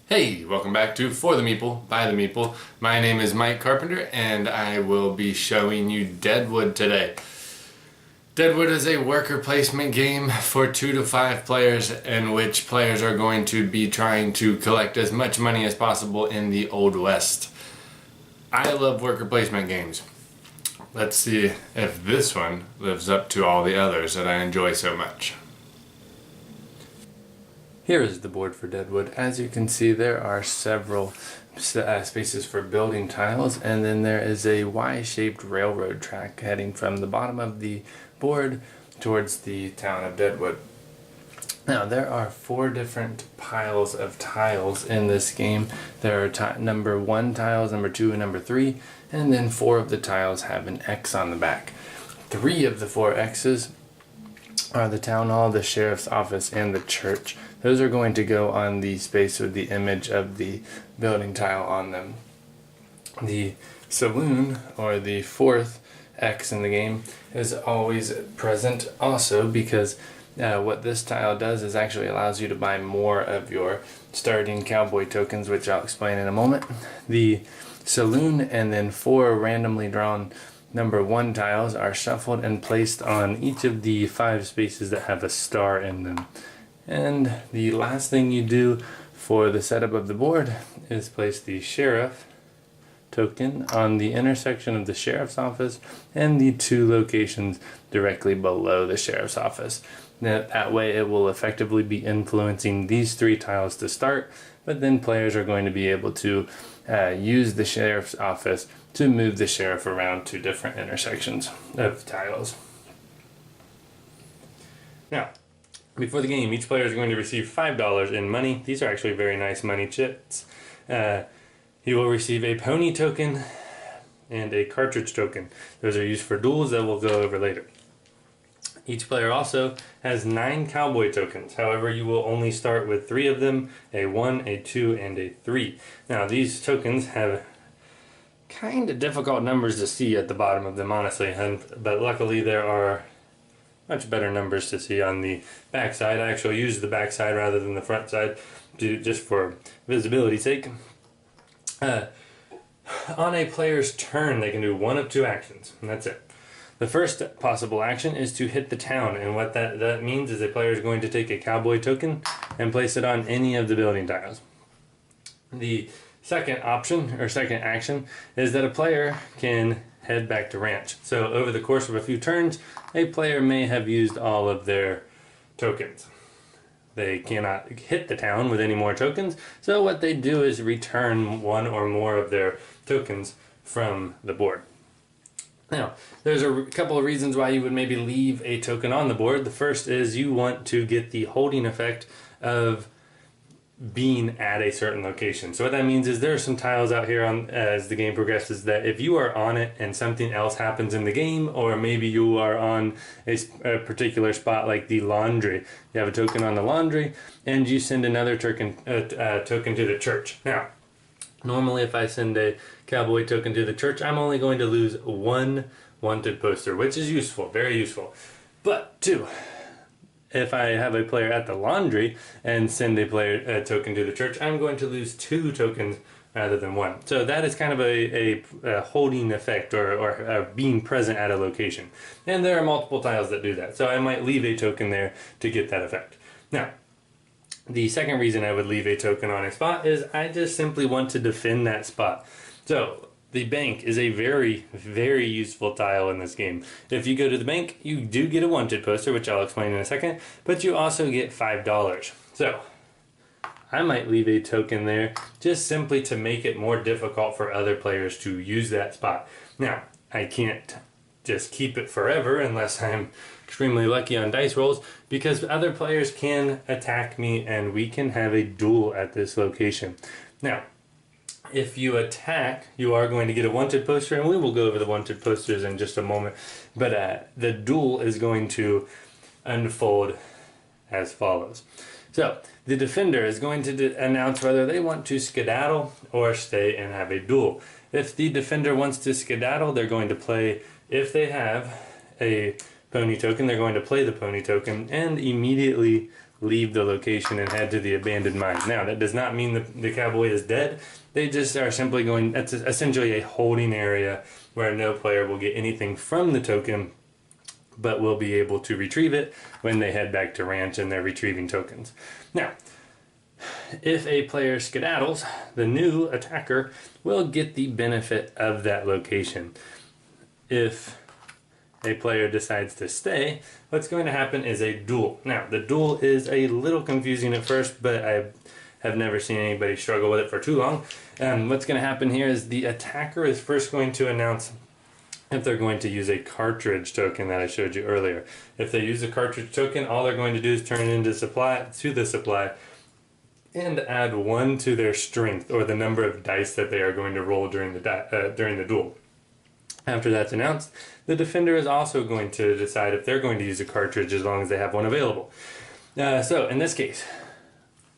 Hey, welcome back to For the Meeple, by the Meeple. My name is Mike Carpenter and I will be showing you Deadwood today. Deadwood is a worker placement game for 2 to 5 players in which players are going to be trying to collect as much money as possible in the Old West. I love worker placement games. Let's see if this one lives up to all the others that I enjoy so much. Here is the board for Deadwood. As you can see, there are several spaces for building tiles, and then there is a Y-shaped railroad track heading from the bottom of the board towards the town of Deadwood. Now, there are 4 different piles of tiles in this game. There are number 1 tiles, number 2, and number 3, and then 4 of the tiles have an X on the back. 3 of the 4 X's are the town hall, the sheriff's office, and the church. Those are going to go on the space with the image of the building tile on them. The saloon, or the 4th X in the game, is always present also because what this tile does is actually allows you to buy more of your starting cowboy tokens, which I'll explain in a moment. The saloon and then 4 randomly drawn number 1 tiles are shuffled and placed on each of the 5 spaces that have a star in them. And the last thing you do for the setup of the board is place the sheriff token on the intersection of the sheriff's office and the 2 locations directly below the sheriff's office. That way it will effectively be influencing these 3 tiles to start, but then players are going to be able to use the sheriff's office to move the sheriff around to different intersections of tiles. Now, before the game, each player is going to receive $5 in money. These are actually very nice money chips. You will receive a pony token and a cartridge token. Those are used for duels that we'll go over later. Each player also has 9 cowboy tokens. However, you will only start with 3 of them, a 1, a 2, and a 3. Now, these tokens have kind of difficult numbers to see at the bottom of them, honestly, but luckily there are much better numbers to see on the back side. I actually use the back side rather than the front side just for visibility's sake. On a player's turn, they can do 1 of 2 actions, and that's it. The first possible action is to hit the town, and what that means is a player is going to take a cowboy token and place it on any of the building tiles. The second option, or second action, is that a player can head back to ranch. So over the course of a few turns, a player may have used all of their tokens. They cannot hit the town with any more tokens, so what they do is return 1 or more of their tokens from the board. Now, there's a couple of reasons why you would maybe leave a token on the board. The first is you want to get the holding effect of being at a certain location. So what that means is there are some tiles out here as the game progresses that if you are on it and something else happens in the game, or maybe you are on a particular spot like the laundry, you have a token on the laundry and you send another token to the church. Now, normally if I send a cowboy token to the church, I'm only going to lose 1 wanted poster, which is useful, very useful. But 2, if I have a player at the laundry and send a token to the church, I'm going to lose 2 tokens rather than 1. So that is kind of a holding effect or being present at a location. And there are multiple tiles that do that. So I might leave a token there to get that effect. Now, the second reason I would leave a token on a spot is I just simply want to defend that spot. So the bank is a very, very useful tile in this game. If you go to the bank, you do get a wanted poster, which I'll explain in a second, but you also get $5. So I might leave a token there just simply to make it more difficult for other players to use that spot. Now, I can't just keep it forever unless I'm extremely lucky on dice rolls, because other players can attack me and we can have a duel at this location. Now, if you attack, you are going to get a wanted poster, and we will go over the wanted posters in just a moment. But the duel is going to unfold as follows. So, the defender is going to announce whether they want to skedaddle or stay and have a duel. If the defender wants to skedaddle, they're going to play, if they have a pony token, they're going to play the pony token and immediately leave the location and head to the abandoned mine. Now, that does not mean the cowboy is dead. They just are simply going, that's essentially a holding area where no player will get anything from the token, but will be able to retrieve it when they head back to ranch and they're retrieving tokens. Now, if a player skedaddles, the new attacker will get the benefit of that location. If a player decides to stay, what's going to happen is a duel. Now, the duel is a little confusing at first, but I have never seen anybody struggle with it for too long. What's going to happen here is the attacker is first going to announce if they're going to use a cartridge token that I showed you earlier. If they use a cartridge token, all they're going to do is turn it into the supply and add 1 to their strength, or the number of dice that they are going to roll during the duel. After that's announced, the defender is also going to decide if they're going to use a cartridge as long as they have one available. So in this case,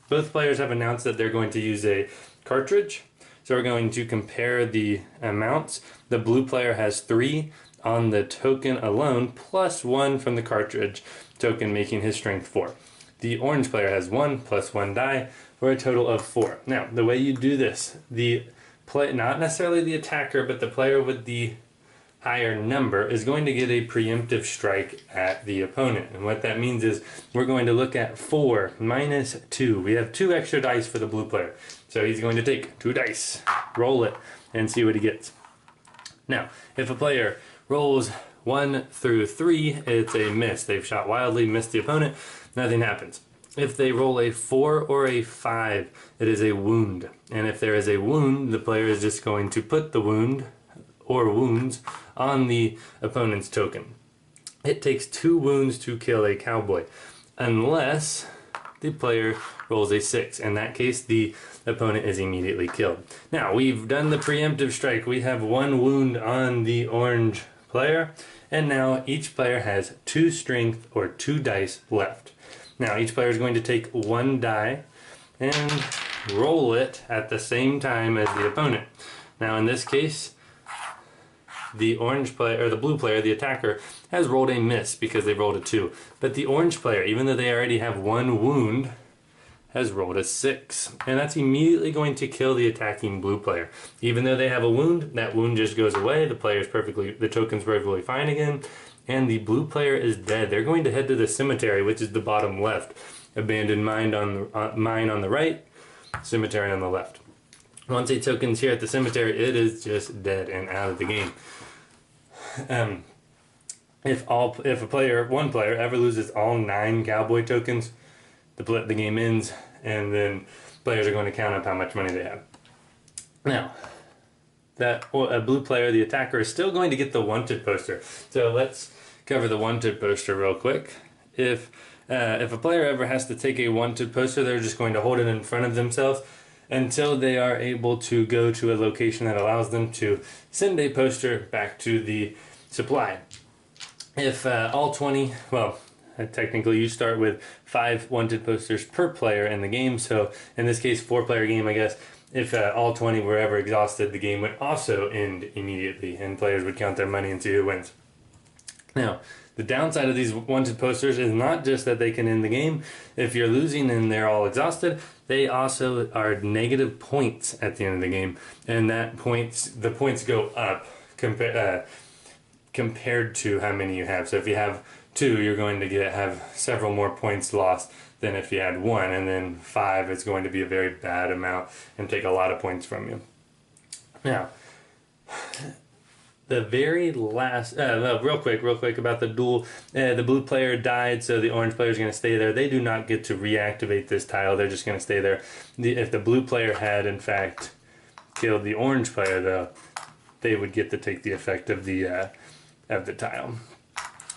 both players have announced that they're going to use a cartridge. So we're going to compare the amounts. The blue player has 3 on the token alone, plus 1 from the cartridge token, making his strength 4. The orange player has 1 plus 1 die for a total of 4. Now, the way you do this, not necessarily the attacker, but the player with the higher number is going to get a preemptive strike at the opponent. And what that means is we're going to look at 4 minus 2. We have 2 extra dice for the blue player. So he's going to take 2 dice, roll it, and see what he gets. Now, if a player rolls 1 through 3, it's a miss. They've shot wildly, missed the opponent, nothing happens. If they roll a 4 or a 5, it is a wound. And if there is a wound, the player is just going to put the wound or wounds on the opponent's token. It takes 2 wounds to kill a cowboy, unless the player rolls a 6. In that case, the opponent is immediately killed. Now, we've done the preemptive strike. We have 1 wound on the orange player, and now each player has 2 strength or 2 dice left. Now, each player is going to take 1 die and roll it at the same time as the opponent. Now, in this case, the orange player, or the blue player, the attacker, has rolled a miss because they rolled a 2. But the orange player, even though they already have 1 wound, has rolled a 6. And that's immediately going to kill the attacking blue player. Even though they have a wound, that wound just goes away. The token's perfectly fine again. And the blue player is dead. They're going to head to the cemetery, which is the bottom left. Abandoned mine on the right, cemetery on the left. Once a token's here at the cemetery, it is just dead and out of the game. If one player ever loses all 9 cowboy tokens, the game ends, and then players are going to count up how much money they have. Now, a blue player, the attacker, is still going to get the wanted poster. So let's cover the wanted poster real quick. If a player ever has to take a wanted poster, they're just going to hold it in front of themselves until they are able to go to a location that allows them to send a poster back to the supply. If all 20, technically you start with 5 wanted posters per player in the game, so in this case 4-player game, I guess. If all 20 were ever exhausted, the game would also end immediately and players would count their money and see who wins. Now, the downside of these wanted posters is not just that they can end the game. If you're losing and they're all exhausted, they also are negative points at the end of the game, and the points go up compared to how many you have. So if you have 2, you're going to have several more points lost than if you had 1, and then 5 is going to be a very bad amount and take a lot of points from you. Now, the very last, real quick about the duel. The blue player died, so the orange player is going to stay there. They do not get to reactivate this tile. They're just going to stay there. If the blue player had, in fact, killed the orange player, though, they would get to take the effect of the tile.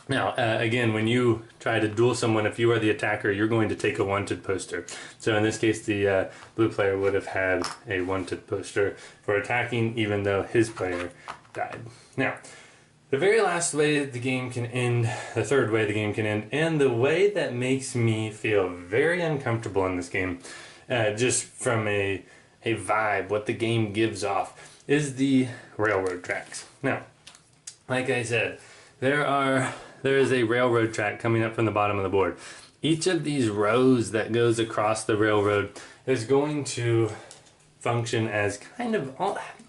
Now, again, when you try to duel someone, if you are the attacker, you're going to take a wanted poster. So in this case, the blue player would have had a wanted poster for attacking, even though his player died. Now, the very last way the game can end, the third way the game can end, and the way that makes me feel very uncomfortable in this game, just from a vibe, what the game gives off, is the railroad tracks. Now, like I said, there are there is a railroad track coming up from the bottom of the board. Each of these rows that goes across the railroad is going to function as kind of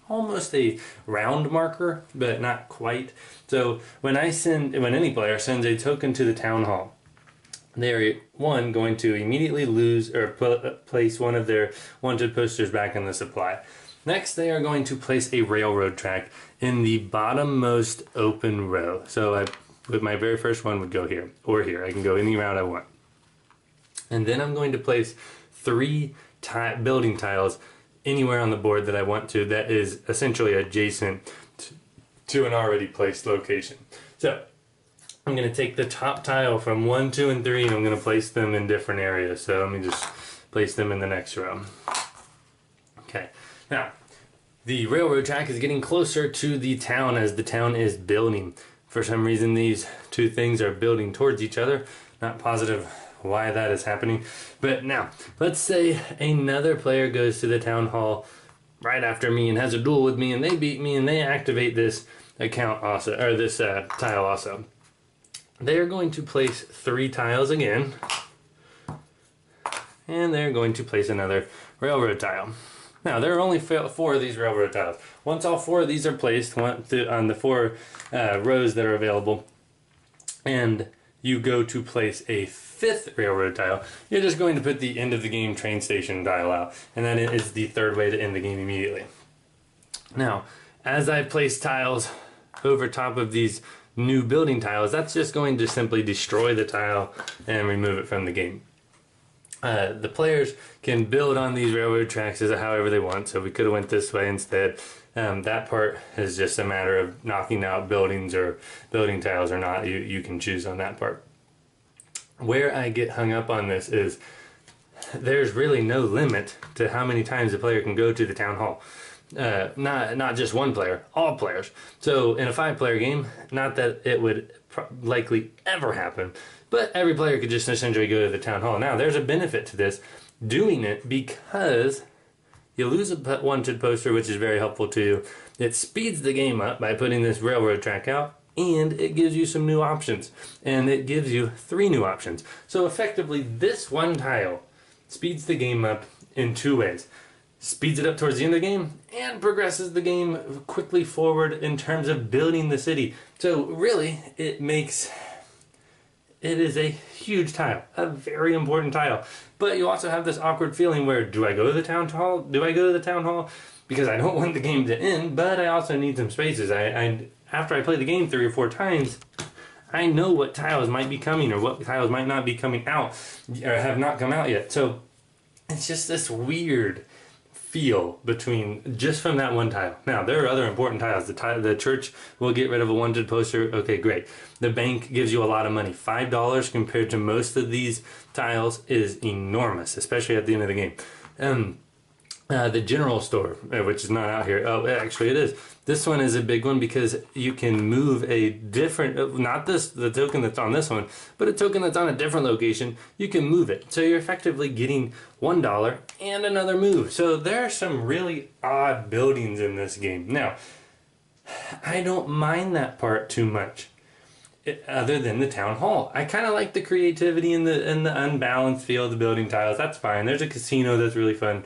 almost a round marker, but not quite. So when any player sends a token to the town hall, they are going to immediately lose or place one of their wanted posters back in the supply. Next, they are going to place a railroad track in the bottommost open row. So my very first one would go here or here. I can go any route I want. And then I'm going to place 3 building tiles anywhere on the board that I want to that is essentially adjacent to an already placed location. So I'm going to take the top tile from 1, 2, and 3 and I'm going to place them in different areas. So let me just place them in the next row. Okay, now the railroad track is getting closer to the town as the town is building. For some reason these two things are building towards each other. Not positive why that is happening. But now, let's say another player goes to the town hall right after me and has a duel with me and they beat me and they activate this account also, or this tile also. They are going to place 3 tiles again, and they're going to place another railroad tile. Now, there are only 4 of these railroad tiles. Once all 4 of these are placed on the 4 rows that are available, and you go to place a 5th railroad tile, you're just going to put the end of the game train station tile out, and that is the 3rd way to end the game immediately. Now, as I place tiles over top of these new building tiles, that's just going to simply destroy the tile and remove it from the game. The players can build on these railroad tracks as however they want, so we could have went this way instead. That part is just a matter of knocking out buildings or building tiles or not. You can choose on that part. Where I get hung up on this is there's really no limit to how many times a player can go to the town hall. Not just one player, all players. So in a 5-player game, not that it would likely ever happen, but every player could just essentially go to the town hall. Now there's a benefit to this, doing it, because you lose a wanted poster, which is very helpful to you. It speeds the game up by putting this railroad track out, and it gives you some new options. And it gives you 3 new options. So effectively, this one tile speeds the game up in 2 ways. Speeds it up towards the end of the game and progresses the game quickly forward in terms of building the city. So really, it is a huge tile, a very important tile. But you also have this awkward feeling where, do I go to the town hall? Do I go to the town hall? Because I don't want the game to end, but I also need some spaces. After I play the game 3 or 4 times, I know what tiles might be coming or what tiles might not be coming out or have not come out yet. So it's just this weird feel between just from that one tile. Now there are other important tiles. The church will get rid of a wanted poster. Okay, great. The bank gives you a lot of money. $5 compared to most of these tiles is enormous, especially at the end of the game. The general store, which is not out here. Oh, actually it is. This one is a big one because you can move a different, not the token that's on this one, but a token that's on a different location. You can move it. So you're effectively getting $1 and another move. So there are some really odd buildings in this game. Now, I don't mind that part too much. Other than the town hall, I kind of like the creativity and the unbalanced feel of the building tiles. That's fine. There's a casino that's really fun.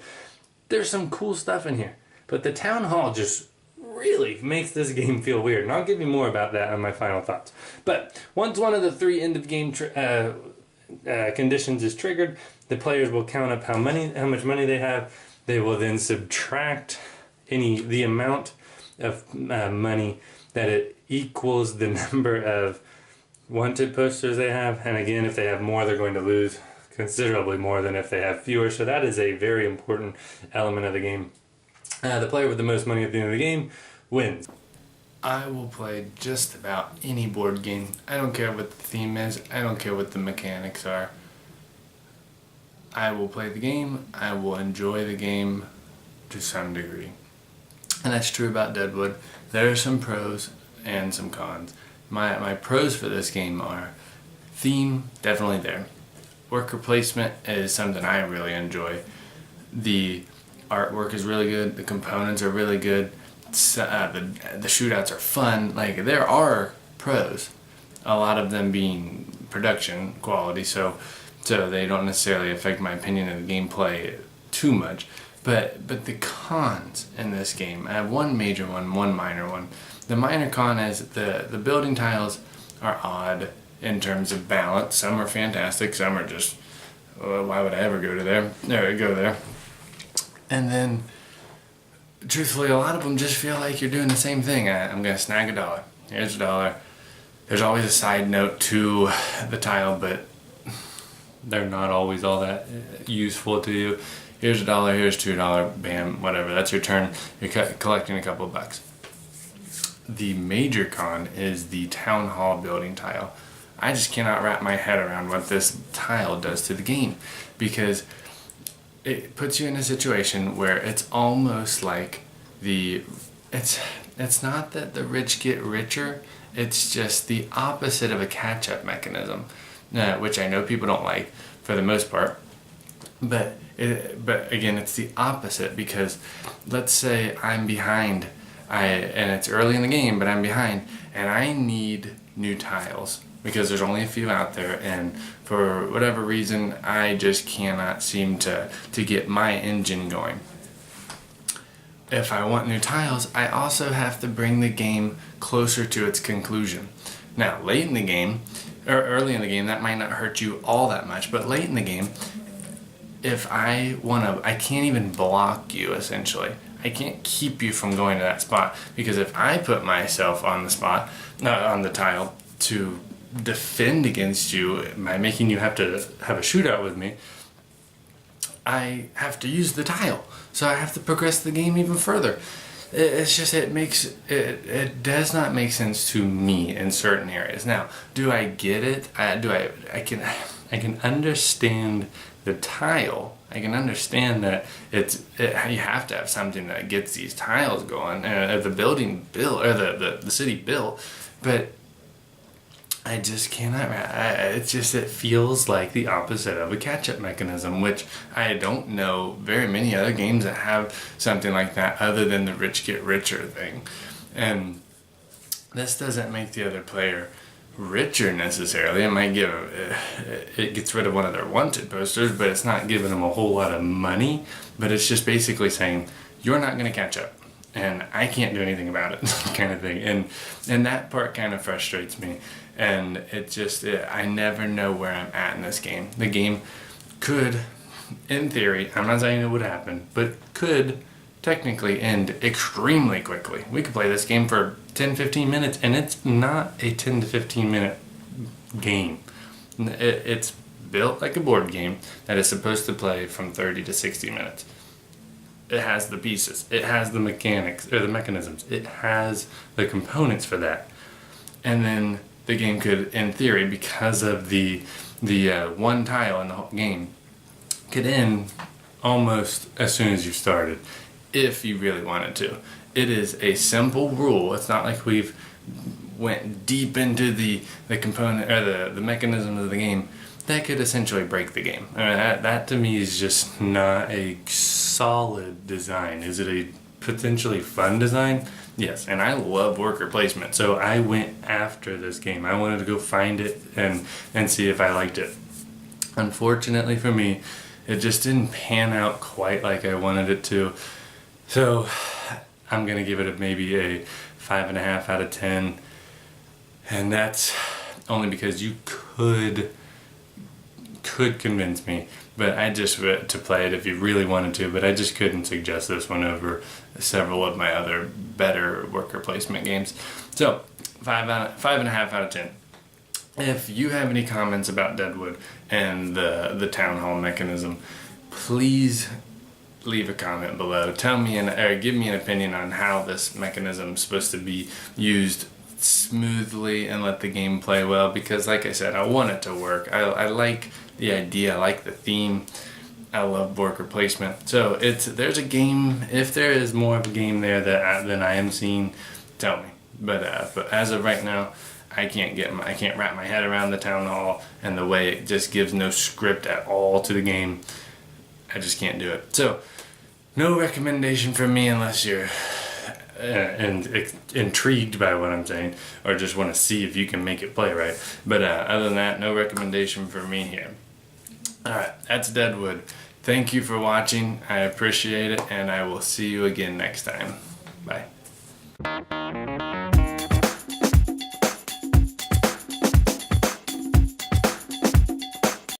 There's some cool stuff in here, but the town hall just really makes this game feel weird, and I'll give you more about that on my final thoughts. But once one of the 3 end of game conditions is triggered, the players will count up how much money they have. They will then subtract the amount of money that it equals the number of wanted posters they have, and again, if they have more, they're going to lose considerably more than if they have fewer. So that is a very important element of the game. The player with the most money at the end of the game wins. I will play just about any board game. I don't care what the theme is. I don't care what the mechanics are. I will play the game. I will enjoy the game to some degree. And that's true about Deadwood. There are some pros and some cons. My pros for this game are theme, definitely there. Worker placement is something I really enjoy. The artwork is really good. The components are really good. The shootouts are fun. Like, there are pros. a lot of them being production quality, so they don't necessarily affect my opinion of the gameplay too much. But the cons in this game, I have one major one minor one. The minor con is the building tiles are odd in terms of balance. Some are fantastic, some are just, why would I ever go there? And then, truthfully, a lot of them just feel like you're doing the same thing. I'm going to snag $1. Here's $1. There's always a side note to the tile, but they're not always all that useful to you. Here's $1, here's $2, bam, whatever. That's your turn. You're collecting a couple of bucks. The major con is the town hall building tile. I just cannot wrap my head around what this tile does to the game, because it puts you in a situation where it's almost like it's not that the rich get richer, it's just the opposite of a catch-up mechanism, which I know people don't like for the most part. But again, it's the opposite, because let's say I'm behind, and it's early in the game, but I'm behind, and I need new tiles because there's only a few out there, and for whatever reason, I just cannot seem to get my engine going. If I want new tiles, I also have to bring the game closer to its conclusion. Now, late in the game, or early in the game, that might not hurt you all that much, but late in the game, if I can't even block you, essentially. I can't keep you from going to that spot, because if I put myself on the spot, on the tile, to defend against you by making you have to have a shootout with me, I have to use the tile. So I have to progress the game even further. It does not make sense to me in certain areas. Now, do I get it? I can understand the tile. I can understand that you have to have something that gets these tiles going, the building built, or the city built, but I just cannot. It feels like the opposite of a catch-up mechanism, which I don't know very many other games that have something like that other than the rich get richer thing. And this doesn't make the other player richer necessarily. It gets rid of one of their wanted posters, but it's not giving them a whole lot of money. But it's just basically saying, you're not going to catch up, and I can't do anything about it, kind of thing. And that part kind of frustrates me. And I never know where I'm at in this game. The game could, in theory, I'm not saying it would happen, but could technically end extremely quickly. We could play this game for 10-15 minutes, and it's not a 10 to 15 minute game. It's built like a board game that is supposed to play from 30 to 60 minutes. It has the pieces, it has the mechanics, or the mechanisms, it has the components for that. And then the game could, in theory, because of the one tile in the whole game, could end almost as soon as you started, if you really wanted to. It is a simple rule. It's not like we've went deep into the component, or the mechanism of the game that could essentially break the game. That to me is just not a solid design. Is it a potentially fun design? Yes, and I love worker placement, so I went after this game. I wanted to go find it and see if I liked it. Unfortunately for me, it just didn't pan out quite like I wanted it to. So I'm going to give it maybe a 5.5 out of 10. And that's only because you could convince me, but I just to play it if you really wanted to, but I just couldn't suggest this one over several of my other better worker placement games. So 5.5 out of 10. If you have any comments about Deadwood and the town hall mechanism, please leave a comment below. Tell me or give me an opinion on how this mechanism is supposed to be used smoothly and let the game play well, because like I said, I want it to work. I like the idea, I like the theme, I love worker placement. So there's a game, if there is more of a game there than I am seeing, tell me. But as of right now, I can't wrap my head around the town hall and the way it just gives no script at all to the game. I just can't do it. So no recommendation from me unless you're intrigued by what I'm saying, or just want to see if you can make it play right. But other than that, no recommendation for me here. Alright, that's Deadwood. Thank you for watching. I appreciate it, and I will see you again next time. Bye.